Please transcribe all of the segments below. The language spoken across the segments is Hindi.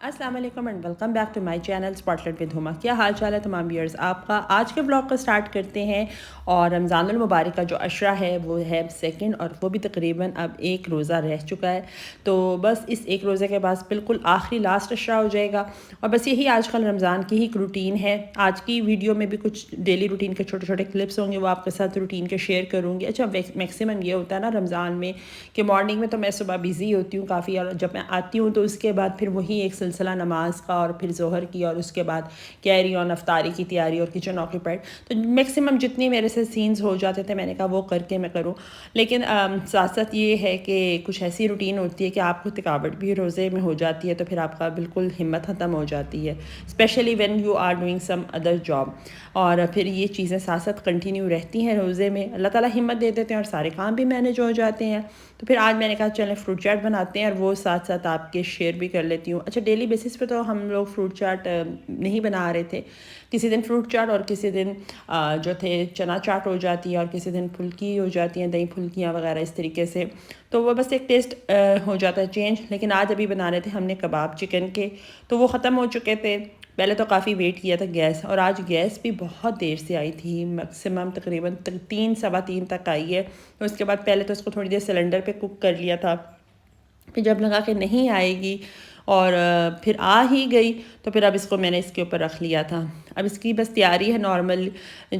अस्सलाम वालेकुम and welcome back to my channel spotlight with Huma. क्या हाल चाल है तमाम व्यूअर्स आपका। आज के व्लॉग को स्टार्ट करते हैं और रमज़ानुल मुबारक का जो अशरा है वो है सेकंड और वो भी तकरीबन अब एक रोज़ा रह चुका है। तो बस इस एक रोज़े के बाद बिल्कुल आखिरी लास्ट अशरा हो जाएगा और बस यही आजकल रमज़ान की ही एक रूटीन है। आज की वीडियो में भी कुछ डेली रूटीन के छोटे छोटे क्लिप्स होंगे, वो आपके साथ रूटीन के शेयर करूँगी। अच्छा, मैक्सिमम ये होता है ना रमज़ान में कि मॉर्निंग में तो मैं सुबह बिज़ी होती हूँ काफ़ी, और जब मैं आती हूँ तो उसके बाद फिर वही एक सिलसिला नमाज का और फिर ज़ोहर की और उसके बाद कैरी ऑन अफ्तारी की तैयारी और किचन ऑक्यूपाइड। तो मैक्सिमम जितनी मेरे से सीन्स हो जाते थे मैंने कहा वो करके मैं करूँ, लेकिन साथ साथ ये है कि कुछ ऐसी रूटीन होती है कि आपको थकावट भी रोज़े में हो जाती है, तो फिर आपका बिल्कुल हिम्मत ख़त्म हो जाती है, specially when you are doing some other job. और फिर ये चीज़ें साथ साथ कंटिन्यू रहती हैं रोज़े में। अल्लाह ताला हिम्मत दे देते हैं और सारे काम भी मैनेज हो जाते हैं। तो फिर आज मैंने कहा चलें फ्रूट चाट बनाते हैं और वो साथ साथ आपके शेयर भी कर लेती हूँ। अच्छा, डेली बेसिस पे तो हम लोग फ्रूट चाट नहीं बना रहे थे, किसी दिन फ्रूट चाट और किसी दिन जो थे चना चाट हो जाती है और किसी दिन फुल्की हो जाती हैं, दही फुल्कियाँ वगैरह इस तरीके से। तो वो बस एक टेस्ट हो जाता है चेंज। लेकिन आज अभी बना रहे थे हमने कबाब चिकन के, तो वो ख़त्म हो चुके थे। पहले तो काफ़ी वेट किया था गैस, और आज गैस भी बहुत देर से आई थी, मैक्सिमम तकरीबन 3 सवा 3 तक आई है। तो उसके बाद पहले तो उसको थोड़ी देर सिलेंडर पे कुक कर लिया था, फिर जब लगा कि नहीं आएगी और फिर आ ही गई तो फिर अब इसको मैंने इसके ऊपर रख लिया था। अब इसकी बस तैयारी है नॉर्मल,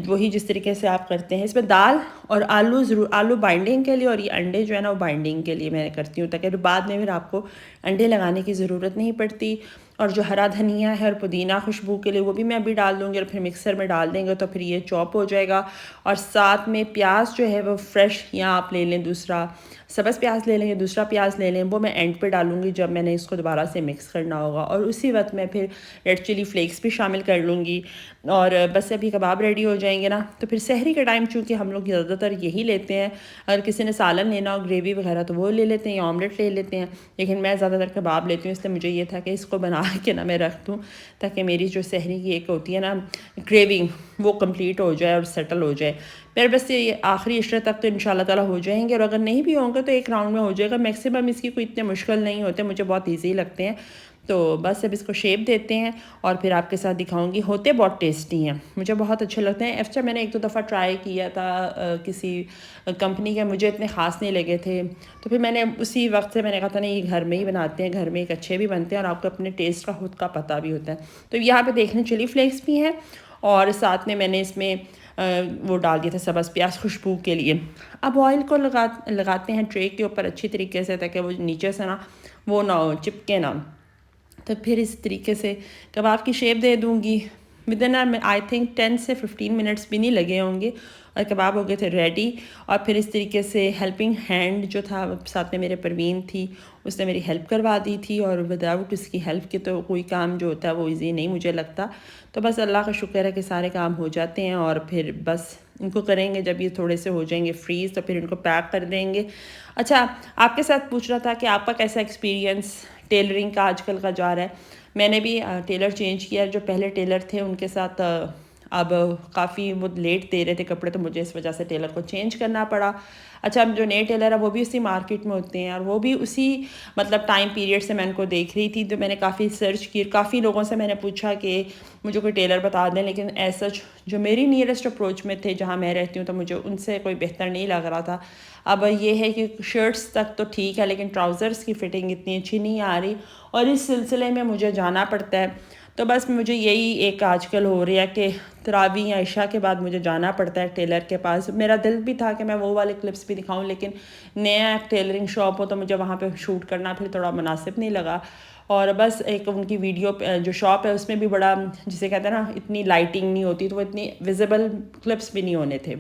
वही जिस तरीके से आप करते हैं। इसमें दाल और आलू ज़रूर, आलू बाइंडिंग के लिए, और ये अंडे जो है ना वो बाइंडिंग के लिए मैं करती हूँ, ताकि बाद में फिर आपको अंडे लगाने की ज़रूरत नहीं पड़ती। और जो हरा धनिया है और पुदीना खुशबू के लिए वो भी मैं अभी डाल दूँगी, और फिर मिक्सर में डाल देंगे तो फिर ये चॉप हो जाएगा। और साथ में प्याज जो है वो फ्रेश, या आप ले लें दूसरा सब्ज़ प्याज ले लेंगे, दूसरा प्याज ले लें, वो मैं एंड पे डालूँगी जब मैंने इसको दोबारा से मिक्स करना होगा। और उसी वक्त मैं फिर रेड चिली फ्लेक्स भी शामिल कर लूँगी। और बस अभी कबाब रेडी हो जाएंगे ना, तो फिर सहरी के टाइम चूँकि हम लोग ज़्यादातर यही लेते हैं, अगर किसी ने सालन लेना हो ग्रेवी वगैरह तो वो ले लेते हैं या ऑमलेट ले लेते हैं, लेकिन मैं ज़्यादातर कबाब लेती हूँ। इसलिए मुझे ये था कि इसको बना के ना मैं रख दूँ, ताकि मेरी जो सहरी की एक होती है ना क्रेविंग, वो कंप्लीट हो जाए और सेटल हो जाए। फिर बस ये आखिरी इशरे तक तो इंशाल्लाह ताला हो जाएंगे, और अगर नहीं भी होंगे तो एक राउंड में हो जाएगा। मैक्सिमम इसकी कोई इतने मुश्किल नहीं होते, मुझे बहुत ईजी लगते हैं। तो बस अब इसको शेप देते हैं और फिर आपके साथ दिखाऊंगी। होते बहुत टेस्टी हैं, मुझे बहुत अच्छे लगते हैं। अच्छा, मैंने एक दो दफ़ा ट्राई किया था किसी कंपनी के, मुझे इतने ख़ास नहीं लगे थे, तो फिर मैंने उसी वक्त से मैंने कहा था नहीं, ये घर में ही बनाते हैं, घर में एक अच्छे भी बनते हैं और आपको अपने टेस्ट का खुद का पता भी होता है। तो यहाँ पे देखने चिली फ्लेक्स भी हैं और साथ में मैंने इसमें वो डाल दिया था सब्ज़ प्याज खुशबू के लिए। अब ऑयल को लगाते हैं ट्रे के ऊपर अच्छी तरीके से, ताकि वो नीचे से ना वो ना हो, चिपके ना। तो फिर इस तरीके से कबाब की शेप दे दूँगी। विदिन आई थिंक 10 से 15 मिनट्स भी नहीं लगे होंगे और कबाब हो गए थे रेडी। और फिर इस तरीके से हेल्पिंग हैंड जो था साथ में मेरे परवीन थी, उसने मेरी हेल्प करवा दी थी, और विदाउट उसकी हेल्प के तो कोई काम जो होता है वो इजी नहीं मुझे लगता। तो बस अल्लाह का शुक्र है कि सारे काम हो जाते हैं। और फिर बस इनको करेंगे जब ये थोड़े से हो जाएंगे फ्रीज़, तो फिर इनको पैक कर देंगे। अच्छा, आपके साथ पूछ रहा था कि आपका कैसा एक्सपीरियंस टेलरिंग का आजकल का जा रहा है। मैंने भी टेलर चेंज किया, जो पहले टेलर थे उनके साथ अब काफ़ी वो लेट दे रहे थे कपड़े, तो मुझे इस वजह से टेलर को चेंज करना पड़ा। अच्छा, अब जो नए टेलर है वो भी उसी मार्केट में होते हैं और वो भी उसी मतलब टाइम पीरियड से मैं उनको देख रही थी। तो मैंने काफ़ी सर्च की, काफ़ी लोगों से मैंने पूछा कि मुझे कोई टेलर बता दें, लेकिन ऐसा जो मेरी नियरेस्ट अप्रोच में थे जहाँ मैं रहती हूँ, तो मुझे उनसे कोई बेहतर नहीं लग रहा था। अब ये है कि शर्ट्स तक तो ठीक है, लेकिन ट्राउज़र्स की फ़िटिंग इतनी अच्छी नहीं आ रही और इस सिलसिले में मुझे जाना पड़ता है। तो बस मुझे यही एक आजकल हो रहा है कि तरावी या इशा के बाद मुझे जाना पड़ता है टेलर के पास। मेरा दिल भी था कि मैं वो वाले क्लिप्स भी दिखाऊं, लेकिन नया एक टेलरिंग शॉप हो तो मुझे वहाँ पे शूट करना फिर थोड़ा मुनासिब नहीं लगा। और बस एक उनकी वीडियो जो शॉप है उसमें भी बड़ा, जिसे कहते हैं ना, इतनी लाइटिंग नहीं होती, तो वो इतनी विजिबल क्लिप्स भी नहीं होने थे।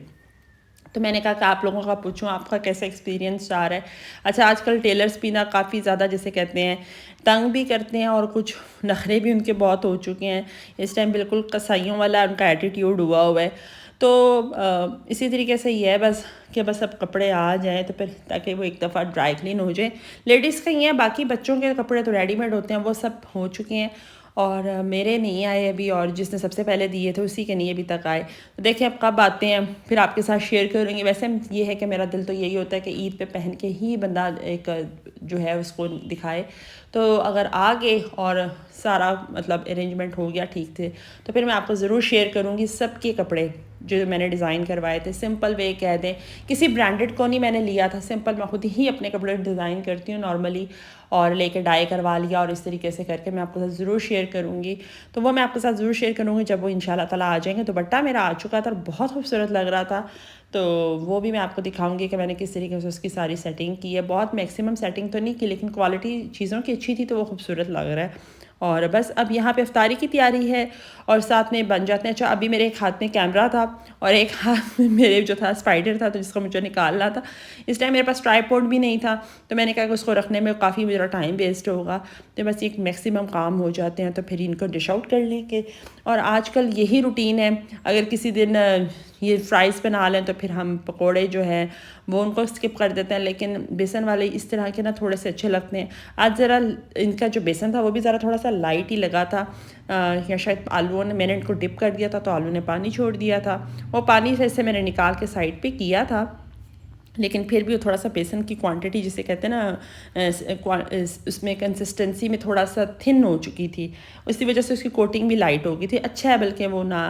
तो मैंने कहा कि आप लोगों का पूछूं आपका कैसा एक्सपीरियंस आ रहा है। अच्छा, आजकल टेलर्स भी ना काफ़ी ज़्यादा, जैसे कहते हैं, तंग भी करते हैं और कुछ नखरे भी उनके बहुत हो चुके हैं। इस टाइम बिल्कुल कसाईयों वाला उनका एटीट्यूड हुआ हुआ है। तो इसी तरीके से ये है बस कि बस अब कपड़े आ जाएँ तो फिर, ताकि वो एक दफ़ा ड्राई क्लीन हो जाए। लेडीज़ का ये है, बाकी बच्चों के कपड़े तो रेडीमेड होते हैं, वो सब हो चुके हैं। और मेरे नहीं आए अभी, और जिसने सबसे पहले दिए थे उसी के नहीं अभी तक आए। तो देखिए अब कब आते हैं फिर आपके साथ शेयर करूँगी। वैसे ये है कि मेरा दिल तो यही होता है कि ईद पे पहन के ही बंदा एक जो है उसको दिखाए। तो अगर आ गए और सारा मतलब अरेंजमेंट हो गया ठीक थे, तो फिर मैं आपको ज़रूर शेयर करूँगी सबके कपड़े जो मैंने डिज़ाइन करवाए थे। सिंपल वे कह दें, किसी ब्रांडेड को नहीं मैंने लिया था, सिंपल मैं खुद ही अपने कपड़े डिज़ाइन करती हूँ नॉर्मली, और लेके डाई करवा लिया, और इस तरीके से करके मैं आपके साथ ज़रूर शेयर करूँगी। तो वो मैं आपके साथ ज़रूर शेयर करूँगी जब वो इंशाल्लाह ताला आ जाएंगे। दुपट्टा मेरा आ चुका था और बहुत खूबसूरत लग रहा था, तो वो भी मैं आपको दिखाऊंगी कि मैंने किस तरीके से उसकी सारी सेटिंग की है। बहुत मैक्सिमम सेटिंग तो नहीं की, लेकिन क्वालिटी चीज़ों की अच्छी थी तो वो खूबसूरत लग रहा है। और बस अब यहाँ पे इफ्तारी की तैयारी है और साथ में बन जाते हैं। अच्छा, अभी मेरे एक हाथ में कैमरा था और एक हाथ में मेरे जो था स्पाइडर था, तो जिसको मुझे निकालना था। इस टाइम मेरे पास ट्राइपॉड भी नहीं था, तो मैंने कहा कि उसको रखने में काफ़ी मेरा टाइम वेस्ट होगा, तो बस एक मैक्सिमम काम हो जाते हैं तो फिर इनको डिश आउट कर लेंगे। और आजकल यही रूटीन है। अगर किसी दिन ये फ्राइज़ बना लें तो फिर हम पकोड़े जो हैं वो उनको स्किप कर देते हैं, लेकिन बेसन वाले इस तरह के ना थोड़े से अच्छे लगते हैं। आज ज़रा इनका जो बेसन था वो भी ज़रा थोड़ा सा लाइट ही लगा था, या शायद आलूओं ने, मैंने इनको डिप कर दिया था तो आलू ने पानी छोड़ दिया था। वो पानी से मैंने निकाल के साइड पे किया था, लेकिन फिर भी वो थोड़ा सा बेसन की क्वांटिटी जिसे कहते हैं ना, उसमें कंसिस्टेंसी में थोड़ा सा थिन हो चुकी थी, उसी वजह से उसकी कोटिंग भी लाइट हो गई थी। अच्छा है, बल्कि वो ना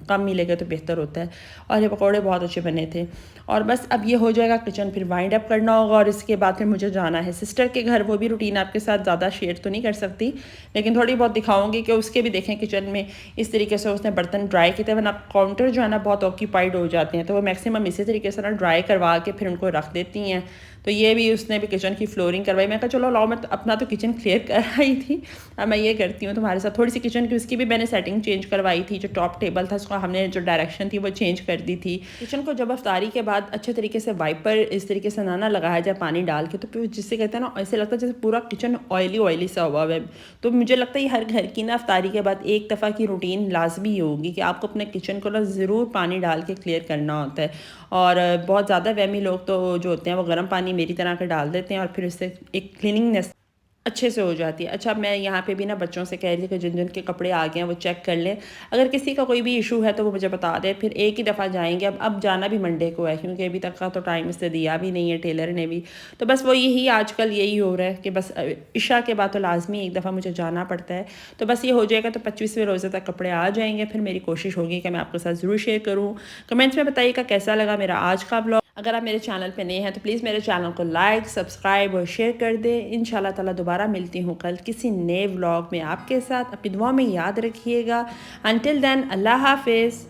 कम मिलेगा तो बेहतर होता है। और ये पकौड़े बहुत अच्छे बने थे। और बस अब ये हो जाएगा किचन, फिर वाइंड अप करना होगा, और इसके बाद फिर मुझे जाना है सिस्टर के घर। वो भी रूटीन आपके साथ ज़्यादा शेयर तो नहीं कर सकती, लेकिन थोड़ी बहुत दिखाऊंगी कि उसके भी देखें किचन में इस तरीके से उसने बर्तन ड्राई किए थे, वरना काउंटर जो है ना बहुत ऑक्यूपाइड हो जाते हैं, तो वो मैक्सिमम इसी तरीके से ना ड्राई करवा के फिर उनको रख देती हैं। तो ये भी उसने भी किचन की फ्लोरिंग करवाई। मैं कहा चलो लाओ, मैं अपना तो किचन क्लियर कर आई थी, अब मैं ये करती हूँ तुम्हारे साथ। थोड़ी सी किचन की उसकी भी मैंने सेटिंग चेंज करवाई थी, जो टॉप टेबल था उसको हमने जो डायरेक्शन थी वो चेंज कर दी थी। किचन को जब अफ्तारी के बाद अच्छे तरीके से वाइपर इस तरीके से ना लगाया जाए पानी डाल के, तो फिर जिससे कहते हैं ना, ऐसे लगता है जैसे पूरा किचन ऑयली ऑयली सा हुआ है। तो मुझे लगता है हर घर की ना अफ्तारी के बाद एक दफ़ा की रूटीन लाजमी होगी कि आपको अपने किचन को ना ज़रूर पानी डाल के क्लियर करना होता है। और बहुत ज़्यादा वहमी लोग तो जो होते हैं वो गर्म पानी मेरी तरह के डाल देते हैं, और फिर उससे एक क्लीनिंगनेस अच्छे से हो जाती है। अच्छा, मैं यहाँ पे भी ना बच्चों से कह रही थी कि जिन जिन के कपड़े आ गए हैं वो चेक कर लें। अगर किसी का कोई भी इशू है तो वो मुझे बता दें, फिर एक ही दफ़ा जाएंगे। अब जाना भी मंडे को है, क्योंकि अभी तक का तो टाइम इससे दिया भी नहीं है टेलर ने भी। तो बस वो यही आजकल यही हो रहा है कि बस इशा के बाद तो लाजमी एक दफ़ा मुझे जाना पड़ता है। तो बस ये हो जाएगा तो 25वें रोज़े तक कपड़े आ जाएंगे। फिर मेरी कोशिश होगी कि मैं आपके साथ ज़रूर शेयर करूँ। कमेंट्स में बताइएगा कैसा लगा मेरा आज का ब्लॉग। अगर आप मेरे चैनल पे नए हैं तो प्लीज़ मेरे चैनल को लाइक, सब्सक्राइब और शेयर कर दें। इंशाल्लाह ताला दोबारा मिलती हूँ कल किसी नए व्लॉग में आपके साथ। अपनी दुआ में याद रखिएगा। अंटिल देन, अल्लाह हाफिज़।